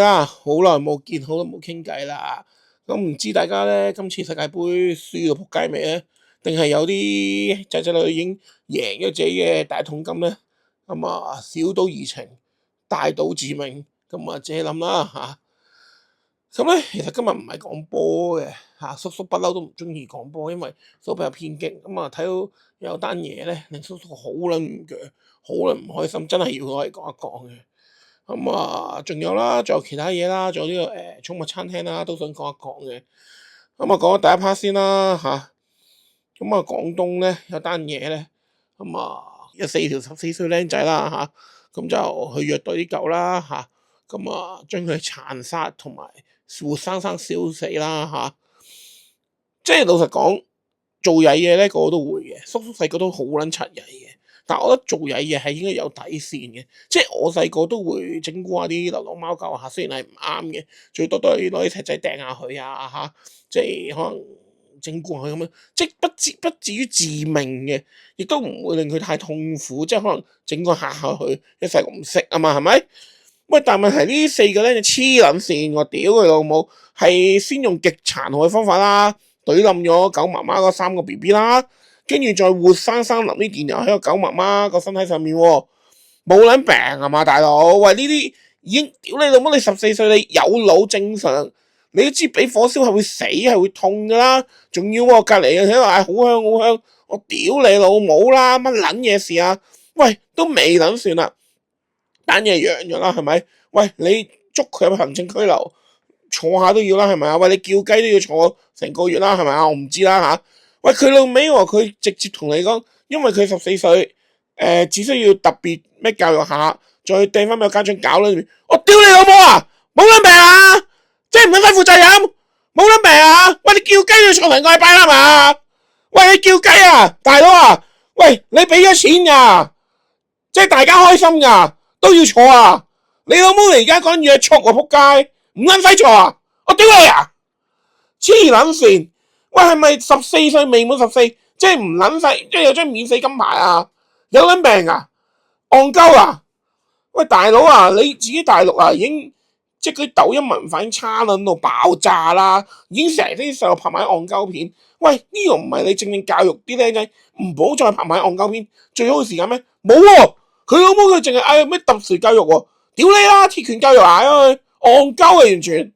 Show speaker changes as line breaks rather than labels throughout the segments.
好耐冇見，好耐冇傾偈啦。咁唔知大家咧今次世界盃輸到仆街未咧？定係有啲仔仔女已經贏咗自己嘅大桶金咧？咁啊，小賭怡情，大賭致命。咁啊，自己諗啦吓。咁咧，其實今日唔係講波嘅吓，叔叔不嬲都唔中意講波，因為叔比較偏激。咁啊，睇到有單嘢咧，令叔叔好撚唔鋸，好撚唔開心，真係要攞嚟講一講嘅。咁啊，仲有啦，仲有其他嘢啦，仲有呢個寵物餐廳啦，都想講一講嘅。咁啊，講咗第一 part 先啦吓。咁啊，廣東咧有單嘢咧，咁啊有4條14歲僆仔啦吓，咁就去虐待啲狗啦吓，咁啊將佢殘殺同埋活生生燒死啦吓。即係老實講，做曳嘢咧個個都會嘅，叔叔細個都好撚柒曳嘅。但係我覺得做曳嘢係應該有底線嘅，即係我細個都會整蠱下啲流浪貓狗嚇，雖然係唔啱嘅，最多都係攞啲石仔掟下佢啊嚇，即係可能整蠱下佢咁樣，即係不至於致命嘅，亦都唔會令佢太痛苦，即係可能整個嚇下佢，一世唔識啊嘛，係咪？喂，但問題呢4個咧就黐撚線，我屌佢老母，係先用極殘酷嘅方法啦，懟冧咗狗媽媽嗰3個 BB 啦。跟住再活生生淋啲電油喺個狗媽媽個身體上面喎，冇撚病啊嘛，大佬！喂，呢啲已經屌你老母，你14歲你有腦正常，你都知俾火燒係會死係會痛噶啦，仲要隔離喺度嗌好香好香，我屌你老母啦，乜撚嘢事啊？喂，都未撚算啦，單嘢揚咗啦，係咪？喂，你捉佢入行政拘留，坐下都要啦，係咪啊？喂，你叫雞都要坐成個月啦，係咪啊？我唔知啦吓。喂，佢老尾喎，佢直接同你講，因為佢14歲，只需要特別咩教育下，再掟翻俾個家長搞啦。我屌你老母啊！冇撚病啊！即係唔撚使負責任，冇撚病啊！喂，你叫雞都要坐成個禮拜啦嘛？喂，你叫雞啊，大佬啊！喂，你俾咗錢㗎，即係大家開心㗎，都要坐啊！你老母你而家講嘢速喎，仆街，唔撚使坐啊！我屌你啊！黐撚線！喂，係咪14歲未滿14，即係唔撚使，即係有張免死金牌啊？有撚病啊？戇鳩啊！喂，大佬啊，你自己大陸啊，已經即係佢抖音文化已經差撚到爆炸啦，已經成日啲細路拍埋戇鳩片。喂，呢個唔係你正教育啲僆仔，唔好再拍埋戇鳩片。最好嘅時間咩？冇喎，佢老母佢淨係嗌咩特殊教育喎？屌你啦，鐵拳教育嗌佢戇鳩啊，完全。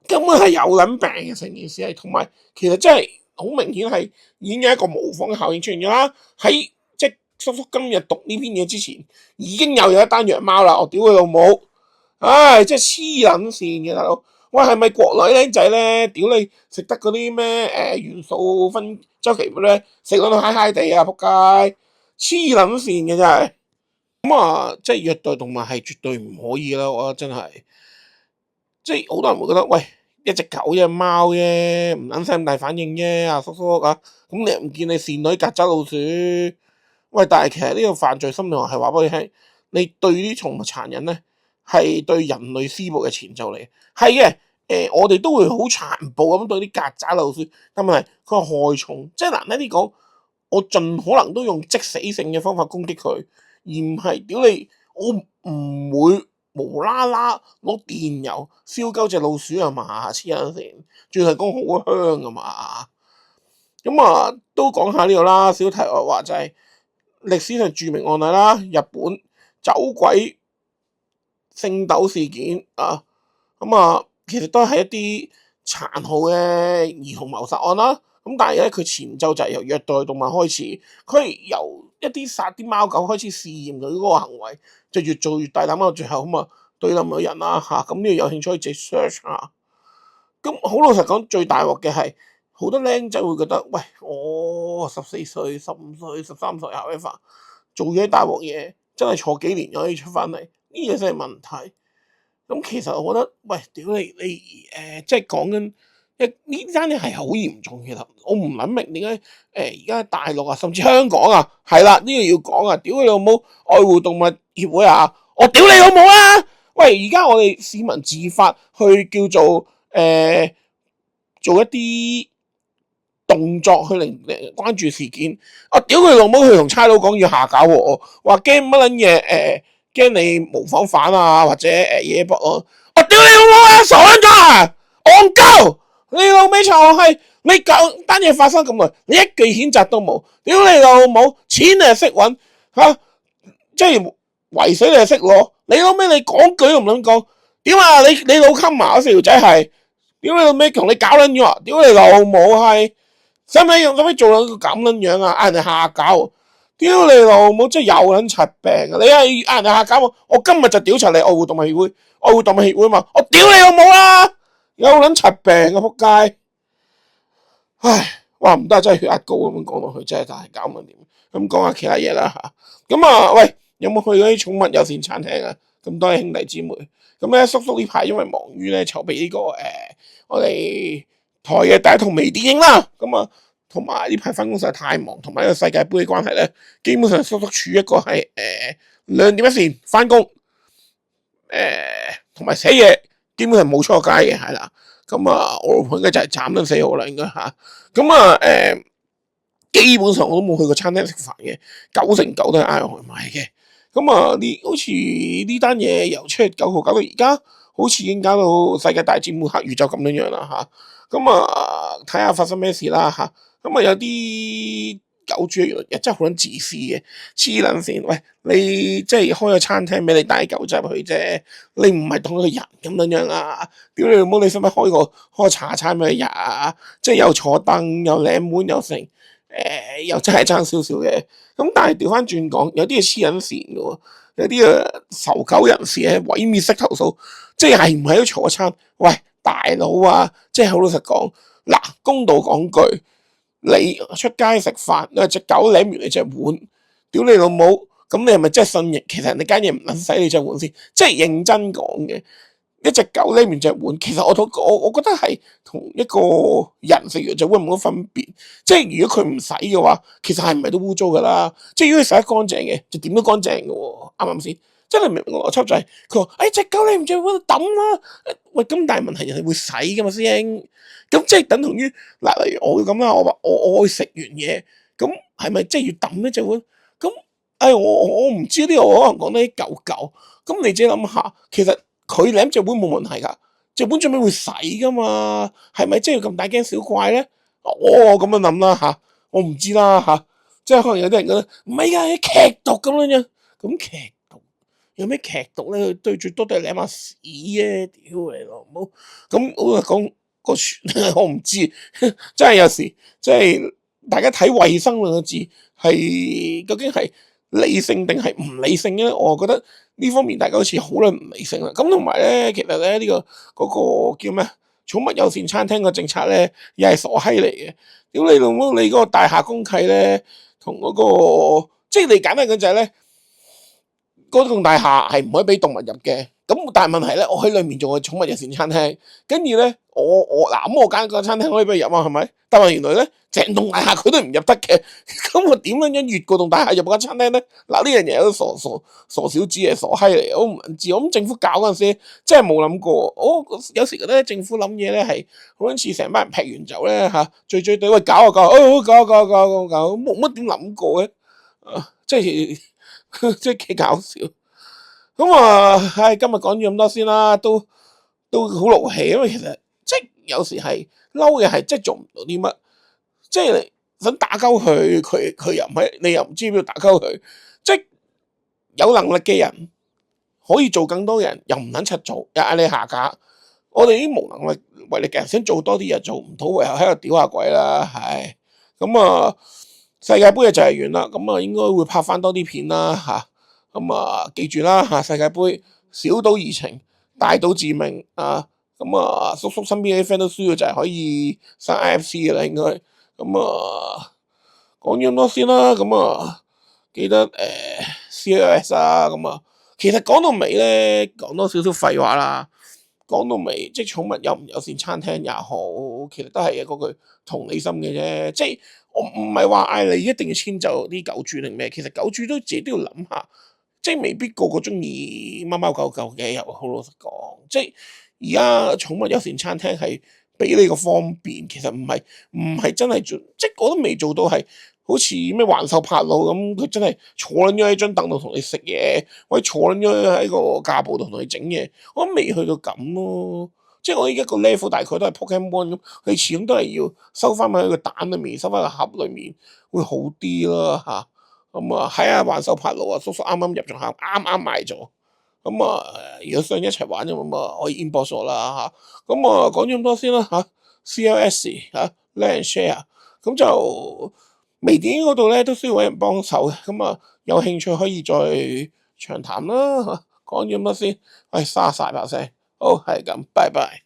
根本係有撚病嘅成件事係，同埋其實真係好明顯係已經有一個模仿嘅效應出現咗啦。喺即係叔叔今日讀呢篇嘢之前，已經有一單虐貓啦。我屌佢老母，唉，真係黐撚線嘅大佬。喂，係咪國內僆仔咧？屌你食得嗰啲咩元素分周期表咧？食到嗨嗨地啊！仆街，黐撚線嘅真係。咁啊，即係虐待動物係絕對唔可以啦。我覺得真係。即係好多人會覺得，喂，一隻狗一隻貓啫，唔撚使咁大反應啫，阿叔叔啊，咁你又唔見你善女曱甴老鼠？喂，但係其實呢個犯罪心理學係話俾你聽，你對啲寵物殘忍咧，係對人類施暴嘅前奏嚟。係嘅，我哋都會好殘暴咁對啲曱甴老鼠，但係佢係害蟲，即係難聽啲講，我盡可能都用即死性嘅方法攻擊佢，而唔係屌你，我唔會。無啦啦攞電油燒鳩隻老鼠啊嘛，黐撚線，仲係講好香啊嘛。咁啊，都講下呢個啦，小題外話就係歷史上著名案例啦，日本走鬼聖鬥事件啊。咁啊，其實都係一啲殘酷嘅兒童謀殺案啦。咁但係咧，佢前奏就係由虐待動物開始，佢係由一啲殺啲貓狗開始試驗佢嗰個行為，就越做越大膽到最後咁啊，對冧咗人啦嚇。咁呢個有興趣可以自己 search 下。咁好老實講，最大鑊嘅係好多僆仔會覺得，喂，我14歲、15歲、13歲後一發做咗啲大鑊嘢，真係坐幾年就可以出翻嚟，呢個真係問題。咁其實我覺得，喂，屌你即係講緊呢單嘢係好嚴重嘅。其實我唔諗明點解而家大陸啊，甚至香港啊，係啦，呢個要講啊，屌你老母愛護動物協會啊，我屌你老母啊！喂，而家我哋市民自發去叫做做一啲動作去令關注事件，我屌佢老母，佢同差佬講要下架喎，話驚乜撚嘢驚你模仿犯啊，或者嘢博我屌你老母啊，傻撚咗啊，戇鳩！你老味臭閪！你講單嘢發生咁耐，你一句譴責都冇，屌你老母！錢你係識揾嚇，即係圍水你係識攞，你老味你講句都唔撚講，點啊？你老襟麻嗰四條仔係，屌你老味同你搞撚咗啊！屌你老母係，使唔使做到咁撚樣啊？嗌人哋下搞，屌你老母真係有撚柒病啊！你係嗌人哋下搞我今日就屌柒你愛護動物協會，愛護動物協會嘛，我屌你老母啦！有撚柒病啊仆街！唉，哇唔得真係血壓高咁講落去，真係大搞咁點？咁講下其他嘢啦吓。咁啊，喂，有冇去嗰啲寵物友善餐廳啊？咁多兄弟姊妹，咁咧叔叔呢排因為忙於咧籌備呢個我哋台嘅第一套微電影啦，咁啊同埋呢排翻工實在太忙，同埋呢個世界盃嘅關係咧，基本上叔叔處一個係兩點一線翻工，同埋寫嘢，基本上冇錯街嘅係啦。咁啊，我老婆應該就係慘到死我啦，應該吓。咁啊，基本上我都冇去過餐廳食飯嘅，9成9都係嗌外賣嘅。咁啊，好似呢單嘢由7月9號搞到而家，好似已經搞到世界大戰末黑宇宙咁樣啦吓。咁啊，睇下發生咩事啦吓。咁啊，有啲狗主原來真係好撚自私嘅，黐撚線。喂，你即係開個餐廳俾你帶狗仔去啫，你唔係當佢人咁樣啊？屌你老母！你使唔使開個茶餐俾佢日啊？即係又坐凳又舐碗又成，又真係爭少少嘅。咁但係調翻轉講，有啲係黐撚線嘅喎，有啲仇狗人士係毀滅式投訴，即係唔係都坐餐？喂，大佬啊，即係好老實講，嗱，公道講句。你出街食飯，你話隻狗舐完你隻碗，屌你老母！咁你係咪真係信？其實人哋間嘢唔撚使你隻碗先，即係認真講嘅。一隻狗舐完隻碗，其實我覺得係同一個人食完隻碗冇乜分別。即係如果佢唔洗嘅話，其實係唔係都污糟噶啦？即係如果佢洗得乾淨嘅，就點都乾淨嘅喎，啱唔啱先？真係明唔明我邏輯就係佢話，隻狗舐完隻碗抌啦。喂，咁但係問題人係會洗噶嘛，師兄。咁即係等同於嗱，例如我咁啦，我話我去食完嘢，咁係咪即係要抌呢隻碗？咁我唔知呢個，我可能講得啲舊舊。咁你自己諗下，其實佢舐隻碗冇問題㗎，隻碗最尾會洗㗎嘛？係咪真係要咁大驚小怪咧？我咁樣諗啦嚇，我唔知啦嚇，即係可能有啲人覺得唔係㗎，劇毒咁樣樣。咁劇毒有咩劇毒咧？對最多都係舐下屎啫，屌你老母！咁我講。我唔知，真係有時，即係大家睇衛生兩個字，係究竟係理性定係唔理性咧？我覺得呢方面大家好似好撚唔理性啦。咁同埋咧，其實咧嗰個叫咩寵物友善餐廳個政策咧，又係傻閪嚟嘅。屌你老母！你嗰個大廈公契咧，同嗰個即係你簡單講就係咧，嗰棟大廈係唔可以俾動物入嘅。咁但係問題咧，我喺裏面做個寵物友善餐廳，跟住咧我揀個餐廳可以俾佢入啊，係咪？但係原來咧，成棟大廈佢都唔入得嘅，咁我點樣越過棟大廈入間餐廳咧？嗱，呢樣嘢都傻小子係傻閪嚟，我唔知。我諗政府搞嗰陣時真係冇諗過。我有時覺得政府諗嘢咧係好似成班人劈完酒咧嚇，醉對喂搞啊搞，冇乜點諗過嘅，即係幾搞笑。咁啊，今日講咗咁多先啦，都好勞氣，因為其實即係有時係嬲嘅係即係做唔到啲乜，即係你想打鳩佢又唔係，你又唔知邊度打鳩佢，即係有能力嘅人可以做更多人，又唔撚柒做，又嗌你下架。我哋啲無能力為力嘅人想做多啲嘢做唔到，唯有喺度屌下鬼啦，唉。咁啊，世界盃就係完啦，咁啊應該會拍翻多啲片啦嚇。咁啊，記住啦嚇！世界盃小賭怡情，大賭致命啊！咁啊，叔叔身邊啲 friend 都需要就係可以上 IFC 嘅啦，應該。咁啊，講咗咁多先啦。咁啊，記得CLS 啊。咁啊，其實講到尾咧，講多少少廢話啦。講到尾，即係寵物友唔友善餐廳也好，其實都係嗰句同理心嘅啫。即係我唔係話嗌你一定要遷就啲狗主定咩，其實狗主都自己都要諗下。即係未必個個中意貓貓狗狗嘅，又好老實講。即係而家寵物友善餐廳係俾你個方便，其實唔係真係做，即係我都未做到係好似咩橫獸拍腦咁，佢真係坐撚咗喺張凳度同你食嘢，或者坐撚咗喺個架步度同你整嘢，我都未去到咁咯。即係我依家個 level 大概都係 Pokemon 咁，佢始終都係要收翻喺個蛋裏面，收翻個盒裏面會好啲啦嚇。咁啊，係啊，橫獸拍腦啊，叔叔啱啱入咗坑，啱啱買咗。咁啊，如果想一齊玩咁啊，可以 inbox 我啦嚇。咁啊，講咗咁多先啦嚇，CLS 嚇 Like and Share，咁就微電影嗰度咧都需要揾人幫手嘅，咁啊有興趣可以再長談啦嚇。講咗咁多先，沙晒把聲，好係咁，拜拜。